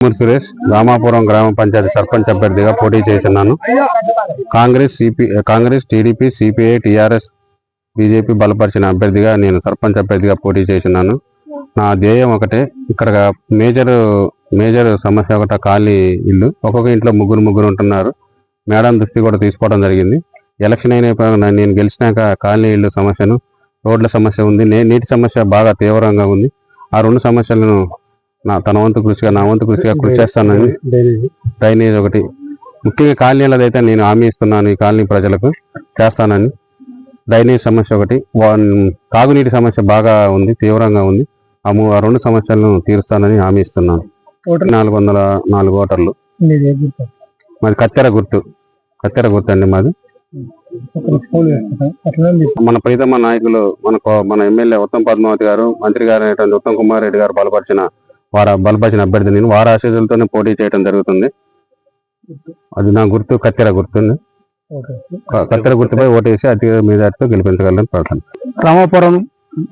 సురేష్ రామాపురం గ్రామ పంచాయతీ సర్పంచ్ అభ్యర్థిగా పోటీ చేస్తున్నాను. Congress, TDP, CPI, TRS, BJP బలపరిచిన అభ్యర్థిగా నేను సర్పంచ్ అభ్యర్థిగా పోటీ చేస్తున్నాను. నా ధ్యేయం ఒకటే. ఇక్కడ మేజర్ సమస్య ఒకట ఖాళీ ఇల్లు. ఒక్కొక్క ఇంట్లో ముగ్గురు ఉంటున్నారు. మేడం దృష్టి కూడా తీసుకోవడం జరిగింది. ఎలక్షన్ అయిన నేను గెలిచినాక ఖాళీ ఇల్లు సమస్యను, రోడ్ల సమస్య ఉంది, నీటి సమస్య బాగా తీవ్రంగా ఉంది. ఆ రెండు సమస్యలను నా వంతు కృషిగా కృషి చేస్తానని, డ్రైనేజ్ ఒకటి ముఖ్యంగా కాలనీలదైతే నేను హామీ ఇస్తున్నాను. ఈ కాలనీ ప్రజలకు చేస్తానని. డ్రైనేజ్ సమస్య ఒకటి, తాగునీటి సమస్య బాగా ఉంది, తీవ్రంగా ఉంది. ఆ రెండు సమస్యలను తీరుస్తానని హామీ ఇస్తున్నాను. 404 ఓటర్లు. మాది కత్తెర గుర్తు అండి మాది. మన ప్రీతమ నాయకులు మన ఎమ్మెల్యే ఉత్తమ్ పద్మావతి గారు, మంత్రి గారు అయినటువంటి ఉత్తమ్ కుమార్ రెడ్డి గారు బలపరిచిన అభ్యర్థి నేను వారి ఆశీస్సులతోనే పోటీ చేయడం జరుగుతుంది. అది నా గుర్తు కత్తెర గుర్తుంది. కత్తెర గుర్తుపై ఓటేసి అతి మెజార్టీతో గెలిపించగలని ప్రార్థన. రామాపురం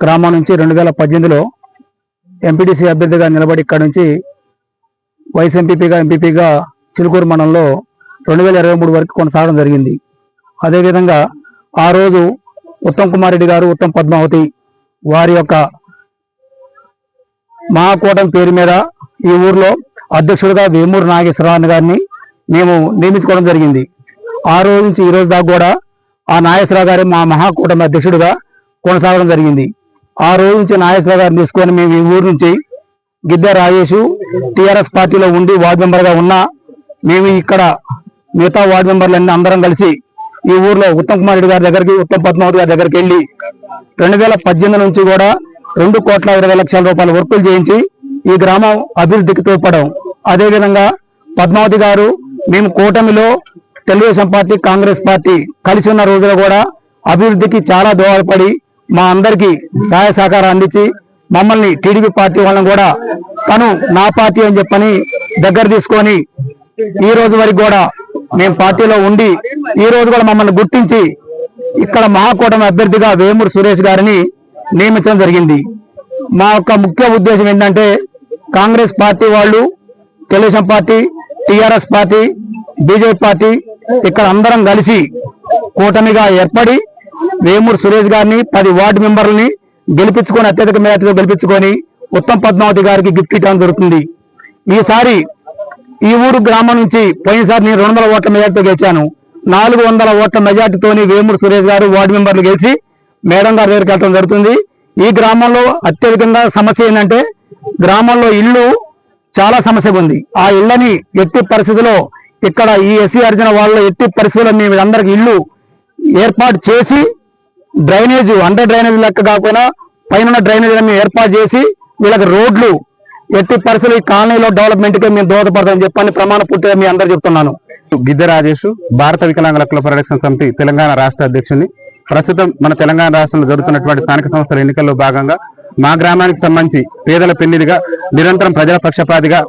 గ్రామం నుంచి 2018లో ఎంపీటీసీ అభ్యర్థిగా నిలబడి ఇక్కడ నుంచి వైస్ ఎంపీపీగా చిలుకూరు మండలంలో 2023 వరకు కొనసాగడం జరిగింది. అదేవిధంగా ఆ రోజు ఉత్తమ్ కుమార్ రెడ్డి గారు, ఉత్తమ్ పద్మావతి వారి యొక్క మహాకూటమి పేరు మీద ఈ ఊర్లో అధ్యక్షుడిగా వేమూరు నాగేశ్వరరావు గారిని మేము నియమించుకోవడం జరిగింది. ఆ రోజు నుంచి ఈ రోజు దాకా కూడా ఆ నాగేశ్వరరావు గారు మా మహాకూటమి అధ్యక్షుడిగా కొనసాగడం జరిగింది. ఆ రోజు నుంచి నాగేశ్వరరావు గారిని తీసుకొని మేము ఈ ఊరు నుంచి గిద్దె రాజేష్ టీఆర్ఎస్ పార్టీలో ఉండి వార్డు మెంబర్గా ఉన్నా మేము ఇక్కడ మిగతా వార్డు మెంబర్లన్నీ అందరం కలిసి ఈ ఊర్లో ఉత్తమ్ కుమార్ రెడ్డి గారి దగ్గరికి, ఉత్తమ్ పద్మావతి గారి దగ్గరికి వెళ్ళి 2018 నుంచి కూడా 2,20,00,000 రూపాయల వర్కులు చేయించి ఈ గ్రామం అభివృద్ధికి తోడ్పడం. అదేవిధంగా పద్మావతి గారు మేము కూటమిలో తెలుగుదేశం పార్టీ, కాంగ్రెస్ పార్టీ కలిసి ఉన్న రోజుల్లో కూడా అభివృద్ధికి చాలా దోహదపడి మా అందరికీ సహాయ సహకారం అందించి మమ్మల్ని టీడీపీ పార్టీ వాళ్ళని కూడా తను నా పార్టీ అని చెప్పని దగ్గర తీసుకొని ఈ రోజు వరకు కూడా మేము పార్టీలో ఉండి ఈ రోజు కూడా మమ్మల్ని గుర్తించి ఇక్కడ మహాకూటమి అభ్యర్థిగా వేమూరు సురేష్ గారిని నియమించడం జరిగింది. మా యొక్క ముఖ్య ఉద్దేశం ఏంటంటే కాంగ్రెస్ పార్టీ వాళ్ళు, Telugu Desam party, TRS party, BJP party ఇక్కడ అందరం కలిసి కూటమిగా ఏర్పడి వేమూరు సురేష్ గారిని 10 వార్డు మెంబర్లని గెలిపించుకొని అత్యధిక మేరతో గెలిపించుకొని ఉత్తమ్ పద్మావతి గారికి గిఫ్ట్ ఇవ్వడం జరుగుతుంది. ఈసారి ఈ ఊరు గ్రామం నుంచి పోయినసారి నేను 200 ఓట్ల మెజార్టీతో గెలిచాను. 400 ఓట్ల మెజార్టీతోని వేమూరు సురేష్ గారు వార్డు మెంబర్లు గెలిచి మేడం గారి దగ్గరికి వెళ్ళడం జరుగుతుంది. ఈ గ్రామంలో అత్యధికంగా సమస్య ఏంటంటే గ్రామంలో ఇల్లు చాలా సమస్యగా ఉంది. ఆ ఇళ్ళని ఎట్టి పరిస్థితుల్లో ఇక్కడ ఈ ఎస్సీ అర్జున వాళ్ళలో ఎట్టి పరిస్థితుల్లో మేము అందరికి ఇల్లు ఏర్పాటు చేసి డ్రైనేజ్ అండర్ డ్రైనేజ్ లెక్క కాకుండా పైన డ్రైనేజీలను ఏర్పాటు చేసి వీళ్ళకి రోడ్లు ఎట్టి పరిస్థితులు ఈ కాలనీలో డెవలప్మెంట్కి మేము దోహదపడతామని చెప్పని ప్రమాణ పూర్తిగా మీ అందరూ చెప్తున్నాను. గిద్దె రాజేష్, భారత వికలాంగుల హక్కుల పరిరక్షణ సమితి తెలంగాణ రాష్ట్ర అధ్యక్షుని. ప్రస్తుతం మన తెలంగాణ రాష్ట్రంలో జరుగుతున్నటువంటి స్థానిక సంస్థల ఎన్నికల్లో భాగంగా మా గ్రామానికి సంబంధించి పేదల పెన్నిదిగా నిరంతరం ప్రజల పక్షపాతిగా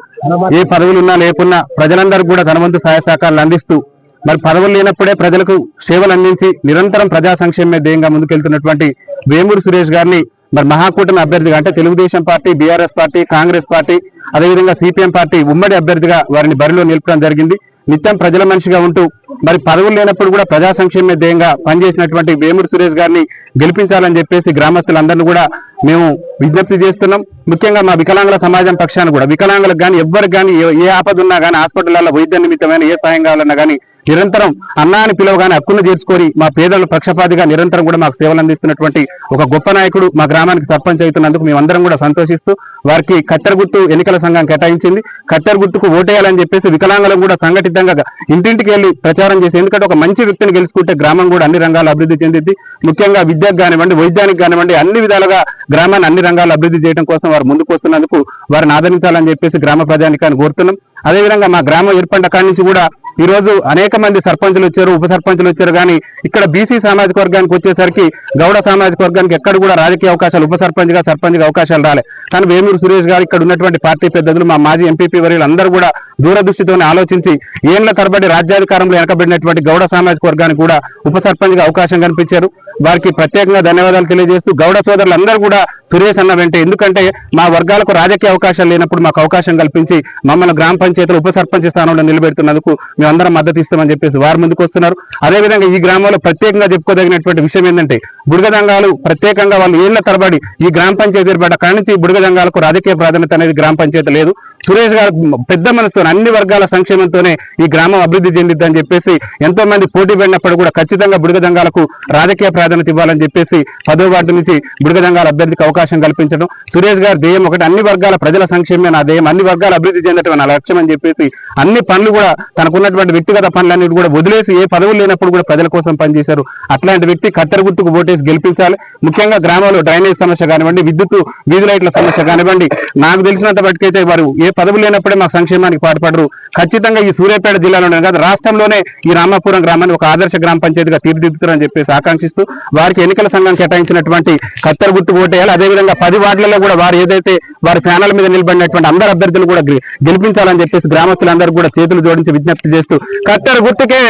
ఏ పదవులున్నా లేకున్నా ప్రజలందరూ కూడా ధనవంతు సహాయ సహకారాలు అందిస్తూ మరి పదవులు లేనప్పుడే ప్రజలకు సేవలు అందించి నిరంతరం ప్రజా సంక్షేమ ధ్యేయంగా ముందుకెళ్తున్నటువంటి వేమూరు సురేష్ గారిని మరి మహాకూటమి అభ్యర్థిగా అంటే Telugu Desam party, BRS party, Congress party, అదేవిధంగా సిపిఎం పార్టీ ఉమ్మడి అభ్యర్థిగా వారిని బరిలో నిలపడం జరిగింది. నిత్యం ప్రజల మనిషిగా ఉంటూ మరి పదవులు లేనప్పుడు కూడా ప్రజా సంక్షేమ ధ్యేయంగా పనిచేసినటువంటి వేమూరు సురేష్ గారిని గెలిపించాలని చెప్పేసి గ్రామస్తులందరినీ కూడా మేము విజ్ఞప్తి చేస్తున్నాం. ముఖ్యంగా మా వికలాంగుల సమాజం పక్షాన్ని కూడా వికలాంగులకు కానీ ఎవ్వరికి కానీ ఏ ఆపద ఉన్నా కానీ హాస్పిటల్లో వైద్య నిమిత్తమైన ఏ సాయం కావాలన్నా కానీ నిరంతరం అన్నాన్ని పిలవగానే హక్కును చేర్చుకొని మా పేదల పక్షపాతిగా నిరంతరం కూడా మాకు సేవలు అందిస్తున్నటువంటి ఒక గొప్ప నాయకుడు మా గ్రామానికి సర్పంచ్ అవుతున్నందుకు మేమందరం కూడా సంతోషిస్తూ వారికి కత్తెర గుర్తు ఎన్నికల సంఘం కేటాయించింది. కత్తెర గుర్తుకు ఓటేయాలని చెప్పేసి వికలాంగులకు కూడా సంఘటితంగా ఇంటింటికి వెళ్లి ప్రచారం చేసి, ఎందుకంటే ఒక మంచి వ్యక్తిని గెలుచుకుంటే గ్రామం కూడా అన్ని రంగాలు అభివృద్ధి చెందింది. ముఖ్యంగా విద్యకు కానివ్వండి, వైద్యానికి కానివ్వండి, అన్ని విధాలుగా గ్రామాన్ని అన్ని రంగాలు అభివృద్ధి చేయడం కోసం వారు ముందుకు వస్తున్నందుకు వారిని ఆదరించాలని చెప్పేసి గ్రామ ప్రజానికాన్ని కోరుతున్నాం. అదేవిధంగా మా గ్రామం ఏర్పడిన కాడి నుంచి కూడా ఈ రోజు అనేక మంది సర్పంచులు వచ్చారు, ఉప సర్పంచులు వచ్చారు. కానీ ఇక్కడ బీసీ సామాజిక వర్గానికి వచ్చేసరికి గౌడ సామాజిక వర్గానికి ఎక్కడ కూడా రాజకీయ అవకాశాలు ఉప సర్పంచ్ గా అవకాశాలు రాలే. కానీ వేమూరు సురేష్ గారు ఇక్కడ ఉన్నటువంటి పార్టీ పెద్దలు, మా మాజీ ఎంపీపీ వర్యులు అందరూ కూడా దూరదృష్టితోనే ఆలోచించి ఏళ్ల తరబడి రాజ్యాధికారంలో వెనకబడినటువంటి గౌడ సామాజిక వర్గానికి కూడా ఉప సర్పంచ్ గా అవకాశం కల్పించారు. వారికి ప్రత్యేకంగా ధన్యవాదాలు తెలియజేస్తూ గౌడ సోదరులందరూ కూడా సురేష్ అన్న వెంటే, ఎందుకంటే మా వర్గాలకు రాజకీయ అవకాశాలు లేనప్పుడు మాకు అవకాశం కల్పించి మమ్మల్ని గ్రామ పంచాయతీలో ఉప సర్పంచ్ స్థానంలో నిలబెడుతున్నందుకు మేమందరం మద్దతు ఇస్తామని చెప్పేసి వారు ముందుకు వస్తున్నారు. అదేవిధంగా ఈ గ్రామంలో ప్రత్యేకంగా చెప్పుకోదగినటువంటి విషయం ఏంటంటే బుడగదంగాలు ప్రత్యేకంగా వాళ్ళు ఏళ్ల తరబడి ఈ గ్రామ పంచాయతీ ఏర్పడ్డ కాడి నుంచి బుడగదంగాలకు రాజకీయ ప్రాధాన్యత అనేది గ్రామ పంచాయతీ లేదు. సురేష్ గారు పెద్ద మనసుతో అన్ని వర్గాల సంక్షేమంతోనే ఈ గ్రామం అభివృద్ధి చెందిద్దని చెప్పేసి ఎంతో మంది పోటీ పడినప్పుడు కూడా ఖచ్చితంగా బుడగదంగాలకు రాజకీయ ప్రాధాన్యత ఇవ్వాలని చెప్పేసి 10వ వార్డు నుంచి బుడగదంగాల అభ్యర్థికి అవకాశం కల్పించడం. సురేష్ గారు ధ్యేయం ఒకటి, అన్ని వర్గాల ప్రజల సంక్షేమమే నా ధ్యేయం, అన్ని వర్గాల అభివృద్ధి చెందటం నా లక్ష్యం అని చెప్పేసి అన్ని పనులు కూడా తనకున్నటువంటి వ్యక్తిగత పనులన్నీ కూడా వదిలేసి ఏ పదవులు లేనప్పుడు కూడా ప్రజల కోసం పనిచేశారు. అట్లాంటి వ్యక్తి కత్తెర గుర్తుకు ఓటేసి గెలిపించాలి. ముఖ్యంగా గ్రామంలో డ్రైనేజ్ సమస్య కానివ్వండి, విద్యుత్ వీధి లైట్ల సమస్య కానివ్వండి, నాకు తెలిసినంత బట్టికైతే వారు ఏ పదవులు లేనప్పుడే మా సంక్షేమానికి పాటుపడరు. ఖచ్చితంగా ఈ సూర్యాపేట జిల్లాలోనే కాదు రాష్ట్రంలోనే ఈ రామాపురం గ్రామాన్ని ఒక ఆదర్శ గ్రామ పంచాయతీగా తీర్చిదిద్దుతారని చెప్పేసి ఆకాంక్షిస్తూ వారికి ఎన్నికల సంఘం కేటాయించినటువంటి కత్తెర గుర్తు ఓటేయాలి. అదేవిధంగా 10 వార్డులలో కూడా వారు ఏదైతే వారి ప్యానల్ మీద నిలబడినటువంటి అందరు అభ్యర్థులు కూడా గెలిపించాలని చెప్పేసి గ్రామస్తులందరూ కూడా చేతులు జోడించి విజ్ఞప్తి చేస్తూ కత్తెర గుర్తుకే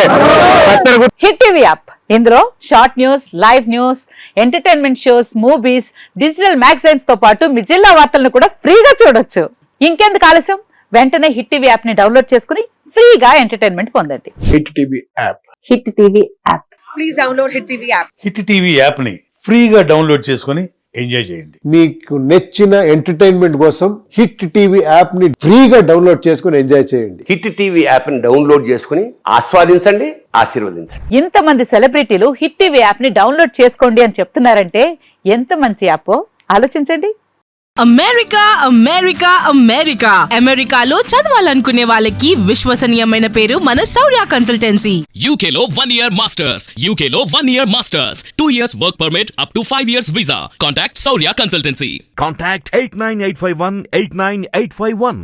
హిట్ టీవీ యాప్, ఇందులో short news, live news, entertainment shows, movies, digital magazines తో పాటు మీ జిల్లా వార్తలను కూడా ఫ్రీగా చూడొచ్చు. ఇంకెందుకు ఆలస్యం, వెంటనే హిట్ టీవీ యాప్ ని డౌన్లోడ్ చేసుకుని ఫ్రీగా ఎంటర్టైన్మెంట్ పొందండి. Hit TV app. Hit TV app. Please download hit TV app. Hit TV app ని ఫ్రీగా డౌన్లోడ్ చేసుకొని ఎంజాయ్ చేయండి. మీకు నచ్చిన ఎంటర్టైన్మెంట్ కోసం హిట్ టీవీ యాప్ ని ఫ్రీగా డౌన్లోడ్ చేసుకుని ఎంజాయ్ చేయండి. హిట్ టీవీ యాప్ ని డౌన్లోడ్ చేసుకుని ఆస్వాదించండి, ఆశీర్వదించండి. ఇంతమంది సెలబ్రిటీలు హిట్ టీవీ యాప్ ని డౌన్లోడ్ చేసుకోండి అని చెప్తున్నారంటే ఎంత మంచి యాప్ ఆలోచించండి. అమెరికా అమెరికా అమెరికా అమెరికాలో చదవాలనుకునే వాళ్ళకి విశ్వసనీయమైన పేరు మన శౌర్య కన్సల్టెన్సీ. UK లో 1 year masters. UK లో 1 year masters. 2 years work permit up to 5 years visa. Contact Saurya Consultancy. Contact 89851 89851.